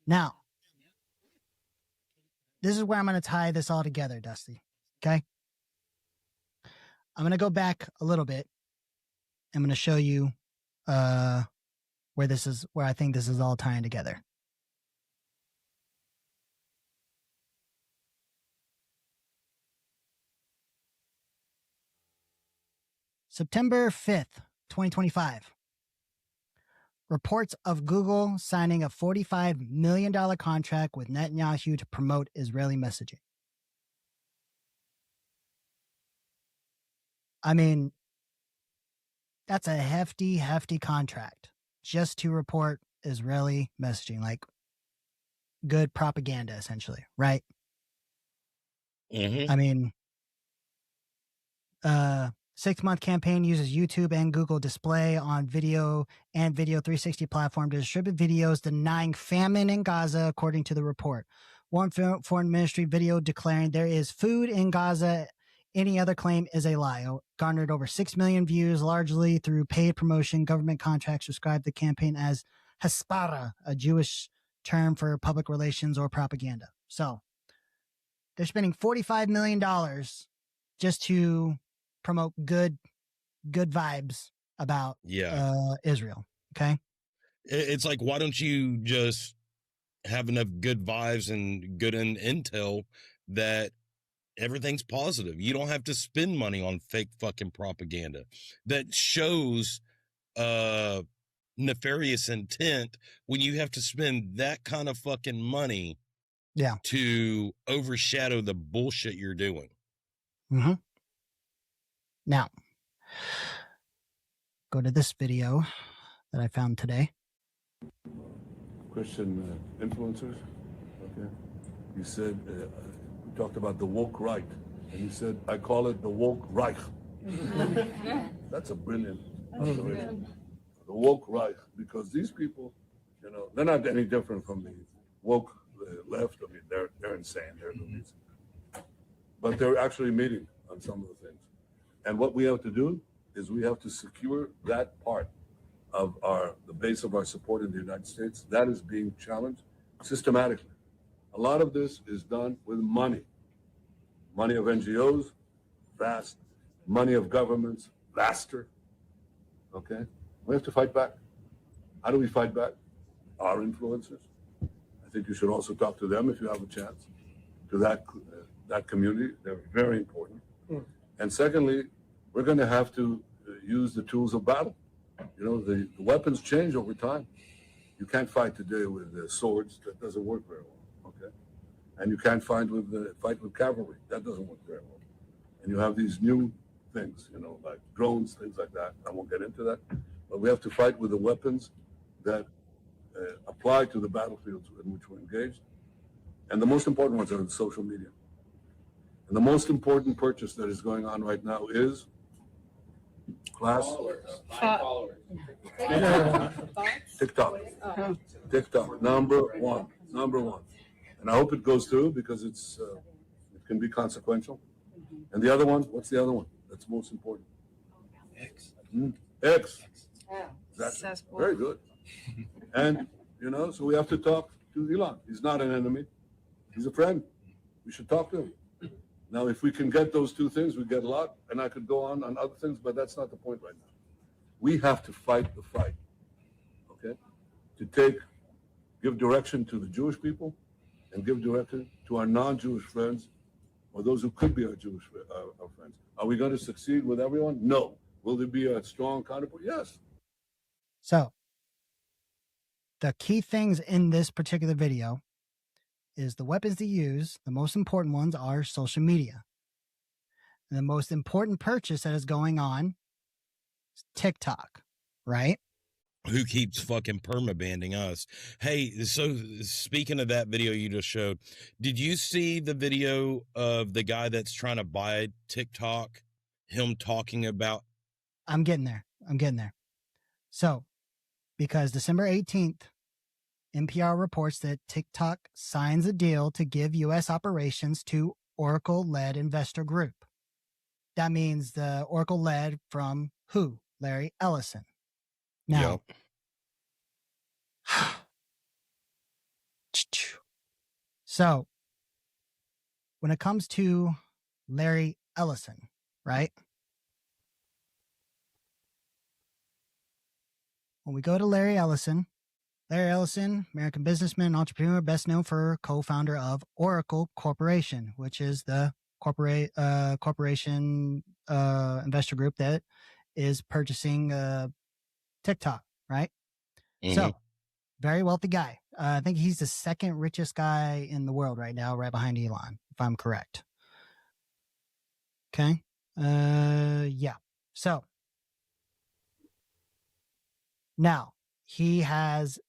Now, this is where I'm going to tie this all together, Dusty. Okay. I'm going to go back a little bit. I'm going to show you where I think this is all tying together. September 5th, 2025. Reports of Google signing a $45 million contract with Netanyahu to promote Israeli messaging. I mean, that's a hefty, hefty contract just to report Israeli messaging, like good propaganda, essentially, right? Mm-hmm. I mean, 6-month campaign uses YouTube and Google Display on video and Video 360 platform to distribute videos denying famine in Gaza, according to the report. One foreign ministry video declaring there is food in Gaza. Any other claim is a lie. Garnered over 6 million views, largely through paid promotion. Government contracts describe the campaign as Haspara, a Jewish term for public relations or propaganda. So they're spending $45 million just to promote good vibes about Israel. Okay. It's like, why don't you just have enough good vibes and good intel that everything's positive? You don't have to spend money on fake fucking propaganda that shows nefarious intent when you have to spend that kind of fucking money to overshadow the bullshit you're doing. Mm-hmm. Now, go to this video that I found today. Christian influencers. Okay. You said, we talked about the woke right, and you said, I call it the woke Reich. That's a brilliant observation. The woke Reich, because these people, you know, they're not any different from the woke left. I mean, they're insane. They're lunatic. But they're actually meeting on some of the things. And what we have to do is we have to secure that part of the base of our support in the United States. That is being challenged systematically. A lot of this is done with money. Money of NGOs, vast. Money of governments, vaster. Okay? We have to fight back. How do we fight back? Our influencers. I think you should also talk to them if you have a chance. To that community, they're very important. And secondly, we're going to have to use the tools of battle. You know, the weapons change over time. You can't fight today with swords. That doesn't work very well. Okay, and you can't fight with cavalry. That doesn't work very well. And you have these new things, you know, like drones, things like that. I won't get into that. But we have to fight with the weapons that apply to the battlefields in which we're engaged. And the most important ones are in social media. And the most important purchase that is going on right now is followers. TikTok. TikTok, number one. And I hope it goes through because it can be consequential. And the other one, what's the other one that's most important? X. X. That's very good. And, you know, so we have to talk to Elon. He's not an enemy. He's a friend. We should talk to him. Now, if we can get those two things, we get a lot. And I could go on other things, but that's not the point right now. We have to fight the fight, okay? To give direction to the Jewish people and give direction to our non-Jewish friends or those who could be our Jewish our friends. Are we going to succeed with everyone? No. Will there be a strong counterpart? Yes. So, the key things in this particular video is the weapons to use. The most important ones are social media. And the most important purchase that is going on is TikTok, right? Who keeps fucking permabanning us? Hey, so speaking of that video you just showed, did you see the video of the guy that's trying to buy TikTok? Him talking about... I'm getting there. So, because December 18th, NPR reports that TikTok signs a deal to give U.S. operations to Oracle-led investor group. That means the Oracle-led from who? Larry Ellison. Now, So when it comes to Larry Ellison, right? When we go to Larry Ellison, American businessman and entrepreneur, best known for co-founder of Oracle Corporation, which is the corporation investor group that is purchasing TikTok, right? Mhm. So, very wealthy guy. I think he's the second richest guy in the world right now, right behind Elon, if I'm correct. Okay. Yeah. So now he has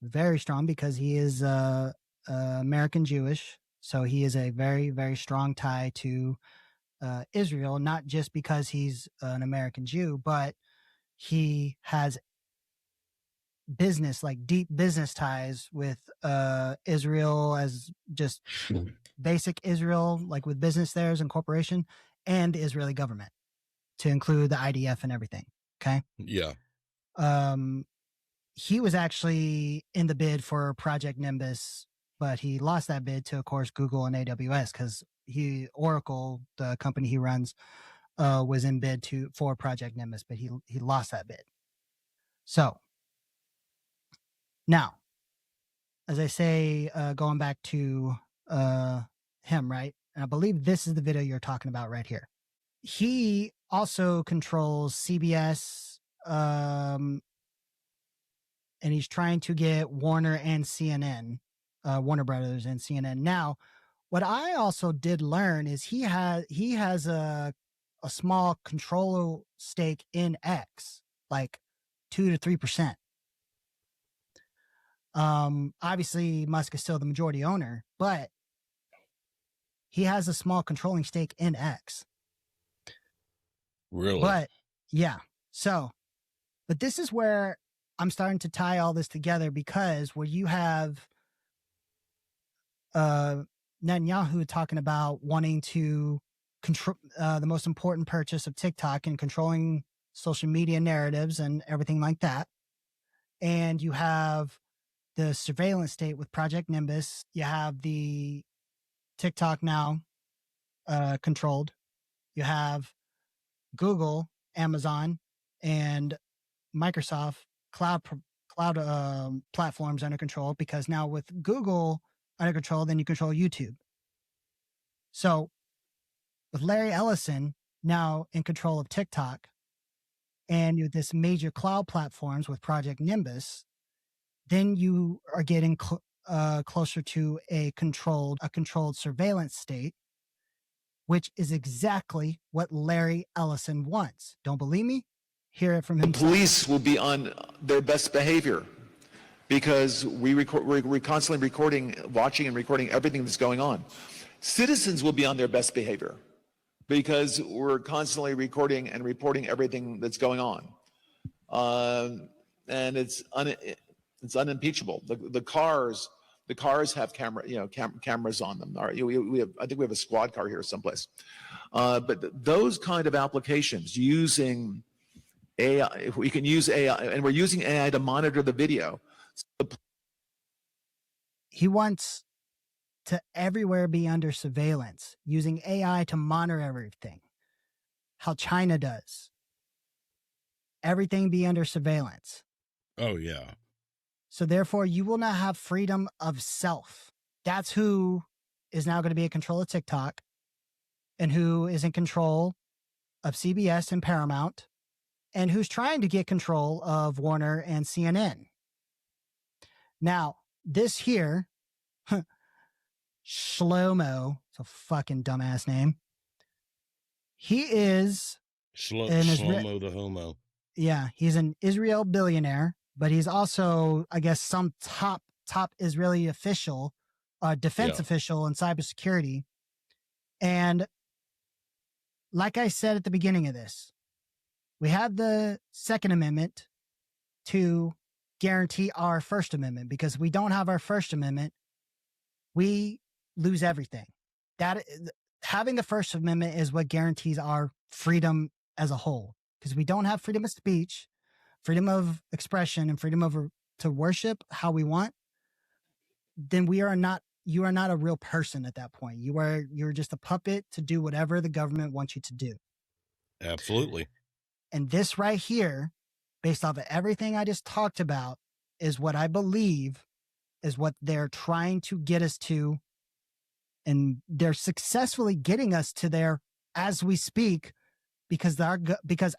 very strong, because he is American Jewish. So he is a very, very strong tie to Israel, not just because he's an American Jew, but he has deep business ties with Israel, as just basic Israel, like with business theirs and corporation, and the Israeli government, to include the IDF and everything. Okay. Yeah. He was actually in the bid for Project Nimbus, but he lost that bid to, of course, Google and AWS, because Oracle, the company he runs, was in bid for Project Nimbus, but he lost that bid. So now, as I say, going back to him, right? And I believe this is the video you're talking about right here. He also controls CBS, and he's trying to get Warner and CNN, Warner Brothers and CNN. Now, what I also did learn is he has a small control stake in X, like 2 to 3%. Obviously Musk is still the majority owner, but he has a small controlling stake in X. Really? But yeah. So, but this is where I'm starting to tie all this together, because where you have Netanyahu talking about wanting to control the most important purchase of TikTok and controlling social media narratives and everything like that. And you have the surveillance state with Project Nimbus. You have the TikTok now controlled. You have Google, Amazon, and Microsoft cloud platforms under control, because now with Google under control, then you control YouTube. So with Larry Ellison now in control of TikTok, and with this major cloud platforms with Project Nimbus, then you are getting closer to a controlled surveillance state, which is exactly what Larry Ellison wants. Don't believe me? Hear it from him. Police will be on their best behavior, because we're constantly watching and recording everything that's going on. Citizens will be on their best behavior, because we're constantly recording and reporting everything that's going on. And it's unimpeachable. The cars have cameras on them. I think we have a squad car here someplace. But those kind of applications using AI, if we can use AI, and we're using AI to monitor the video. He wants to everywhere be under surveillance, using AI to monitor everything. How China does. Everything be under surveillance. Oh, yeah. So therefore, you will not have freedom of self. That's who is now going to be in control of TikTok, and who is in control of CBS and Paramount, and who's trying to get control of Warner and CNN. Now, this here, Shlomo, it's a fucking dumbass name. He is Shlomo the homo. Yeah, he's an Israel billionaire, but he's also, I guess, some top Israeli official, defense official in cybersecurity. And like I said at the beginning of this, we have the Second Amendment to guarantee our First Amendment, because if we don't have our First Amendment, we lose everything. That having the First Amendment is what guarantees our freedom as a whole, because we don't have freedom of speech, freedom of expression, and freedom to worship how we want. then you are not a real person at that point. You're just a puppet to do whatever the government wants you to do. Absolutely. And this right here, based off of everything I just talked about, is what I believe is what they're trying to get us to. And they're successfully getting us to there as we speak, because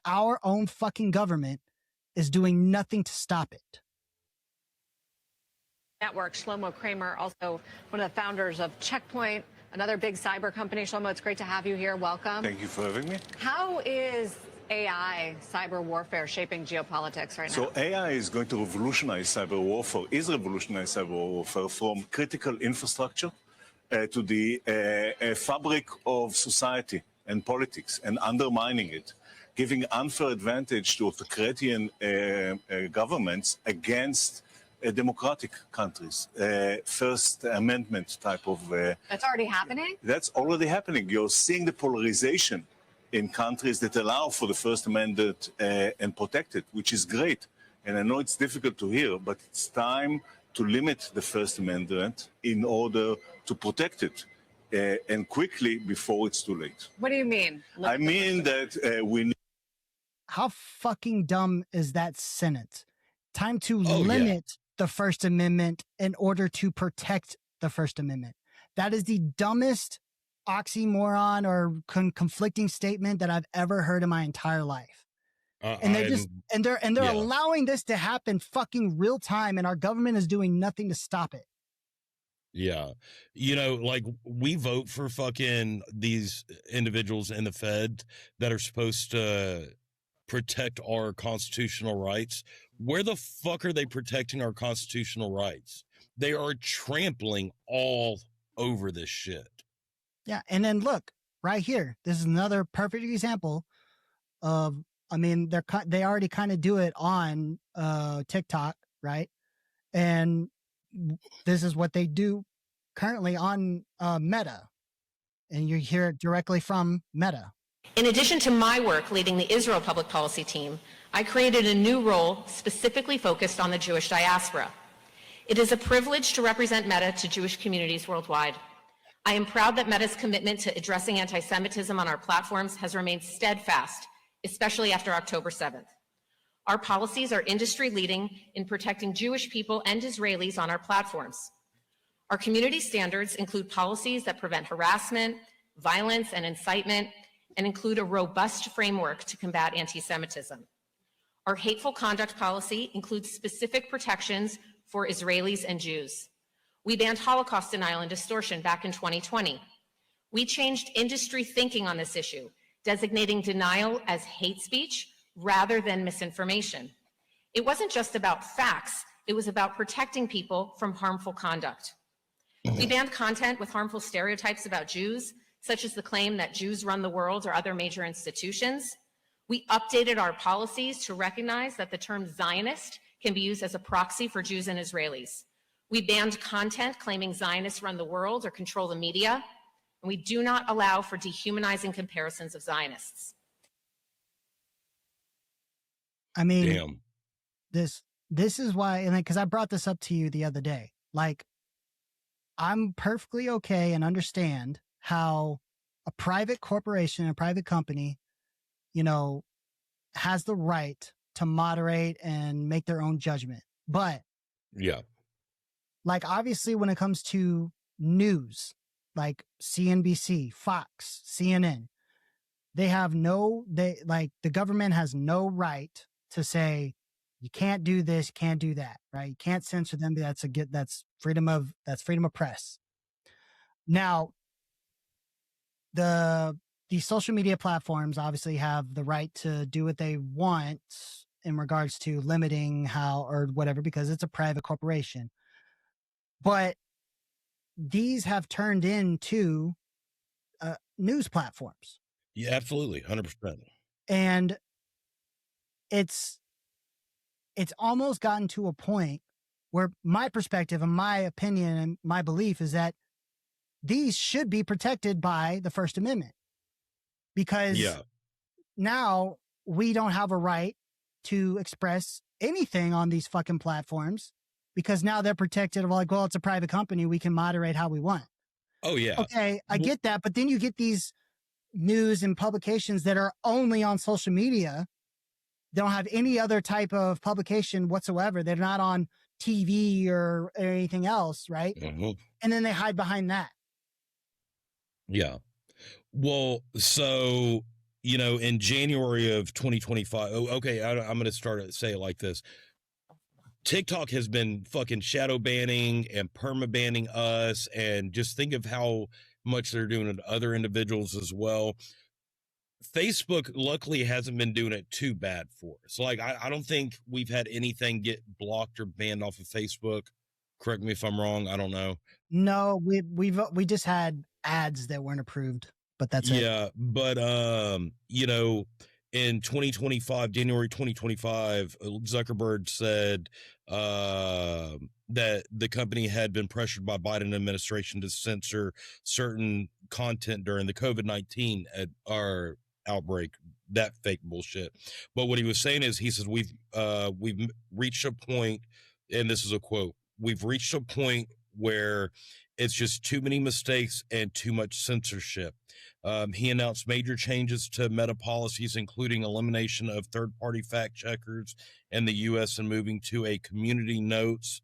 our own fucking government is doing nothing to stop it. Network. Shlomo Kramer, also one of the founders of Checkpoint, another big cyber company. Shlomo, it's great to have you here. Welcome. Thank you for having me. How is AI, cyber warfare, shaping geopolitics right now? So AI is going to revolutionize cyber warfare, from critical infrastructure to the fabric of society and politics, and undermining it, giving unfair advantage to authoritarian governments against democratic countries, First Amendment type of... That's already happening? That's already happening. You're seeing the polarization in countries that allow for the First Amendment and protect it, which is great. And I know it's difficult to hear, but it's time to limit the First Amendment in order to protect it, and quickly before it's too late. What do you mean? I mean that we need... How fucking dumb is that sentence? Time to limit the First Amendment in order to protect the First Amendment. That is the dumbest oxymoron or conflicting statement that I've ever heard in my entire life. And they're allowing this to happen fucking real time, and our government is doing nothing to stop it. Yeah. You know, like, we vote for fucking these individuals in the Fed that are supposed to protect our constitutional rights. Where the fuck are they protecting our constitutional rights? They are trampling all over this shit. Yeah. And then look right here. This is another perfect example of, I mean, they already kind of do it on TikTok, right? And this is what they do currently on Meta. And you hear it directly from Meta. In addition to my work leading the Israel public policy team, I created a new role specifically focused on the Jewish diaspora. It is a privilege to represent Meta to Jewish communities worldwide. I am proud that Meta's commitment to addressing anti-Semitism on our platforms has remained steadfast, especially after October 7th. Our policies are industry-leading in protecting Jewish people and Israelis on our platforms. Our community standards include policies that prevent harassment, violence, and incitement, and include a robust framework to combat anti-Semitism. Our hateful conduct policy includes specific protections for Israelis and Jews. We banned Holocaust denial and distortion back in 2020. We changed industry thinking on this issue, designating denial as hate speech rather than misinformation. It wasn't just about facts, it was about protecting people from harmful conduct. We banned content with harmful stereotypes about Jews, such as the claim that Jews run the world or other major institutions. We updated our policies to recognize that the term Zionist can be used as a proxy for Jews and Israelis. We banned content claiming Zionists run the world or control the media, and we do not allow for dehumanizing comparisons of Zionists. I mean, Damn. this is why, and because I brought this up to you the other day, like, I'm perfectly okay and understand how a private corporation, a private company, you know, has the right to moderate and make their own judgment. But Yeah. like, obviously, when it comes to news, like CNBC, Fox, CNN, the government has no right to say, you can't do this, you can't do that, right? You can't censor them. That's freedom of press. Now, the social media platforms obviously have the right to do what they want in regards to limiting how or whatever, because it's a private corporation. But these have turned into news platforms. Yeah, absolutely. 100%. And it's almost gotten to a point where my perspective and my opinion and my belief is that these should be protected by the First Amendment, because now we don't have a right to express anything on these fucking platforms because now they're protected of like, well, it's a private company. We can moderate how we want. Oh yeah. Okay, I get that. But then you get these news and publications that are only on social media. They don't have any other type of publication whatsoever. They're not on TV or anything else, right? Mhm. And then they hide behind that. Yeah. Well, so, in January of 2025, okay, I'm going to say it like this. TikTok has been fucking shadow banning and perma banning us, and just think of how much they're doing to other individuals as well. Facebook luckily hasn't been doing it too bad for us. Like, I don't think we've had anything get blocked or banned off of Facebook. Correct me if I'm wrong. I don't know. No, we just had ads that weren't approved, but that's it. Yeah, but in 2025, January 2025, Zuckerberg said that the company had been pressured by Biden administration to censor certain content during the COVID-19 outbreak. That fake bullshit. But what he was saying is, he says we've reached a point, and this is a quote: "We've reached a point where it's just too many mistakes and too much censorship." He announced major changes to Meta policies, including elimination of third-party fact checkers in the U.S. and moving to a community notes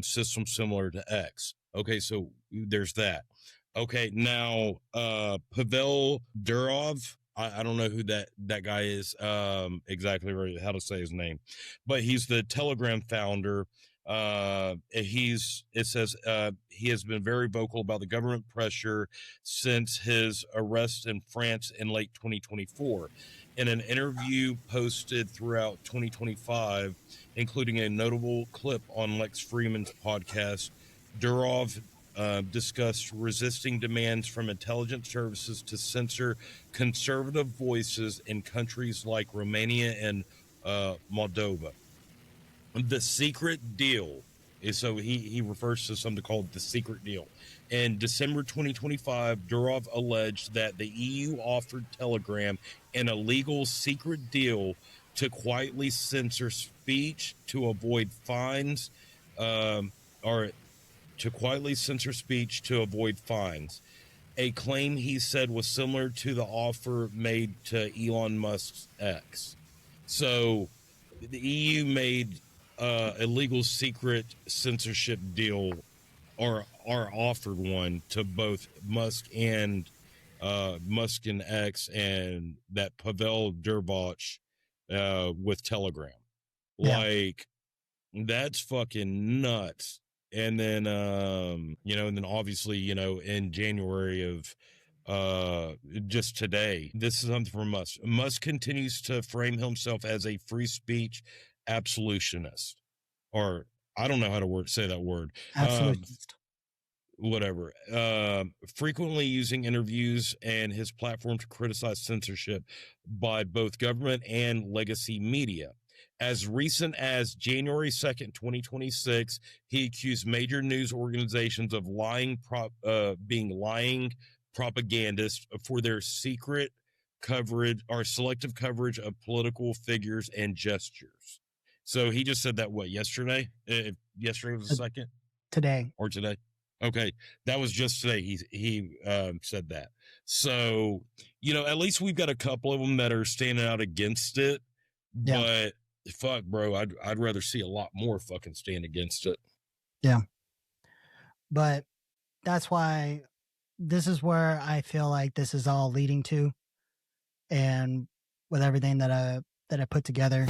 system similar to X. Okay, so there's that. Okay, now Pavel Durov, I don't know who that guy is exactly right, how to say his name, but he's the Telegram founder. It says he has been very vocal about the government pressure since his arrest in France in late 2024. In an interview posted throughout 2025, including a notable clip on Lex Fridman's podcast, Durov discussed resisting demands from intelligence services to censor conservative voices in countries like Romania and Moldova. The secret deal is, so he refers to something called the secret deal. In December 2025, Durov alleged that the EU offered Telegram an illegal secret deal to quietly censor speech to avoid fines, or to quietly censor speech to avoid fines. A claim he said was similar to the offer made to Elon Musk's X. So the EU made a legal secret censorship deal, or offered one to both Musk and X, and that Pavel Durov with Telegram. Yeah. Like, that's fucking nuts. And then and then obviously, in January of just today, this is something from Musk. Musk continues to frame himself as a free speech absolutionist, or I don't know how to say that word. Absolutist. Whatever. Frequently using interviews and his platform to criticize censorship by both government and legacy media. As recent as January 2nd, 2026, he accused major news organizations of being lying propagandists for their secret coverage or selective coverage of political figures and gestures. So he just said that, yesterday? Yesterday was the second? Today. Or today? Okay, that was just today. He said that. So, at least we've got a couple of them that are standing out against it. Yeah. But fuck, bro, I'd rather see a lot more fucking stand against it. Yeah. But that's why this is where I feel like this is all leading to, and with everything that I put together.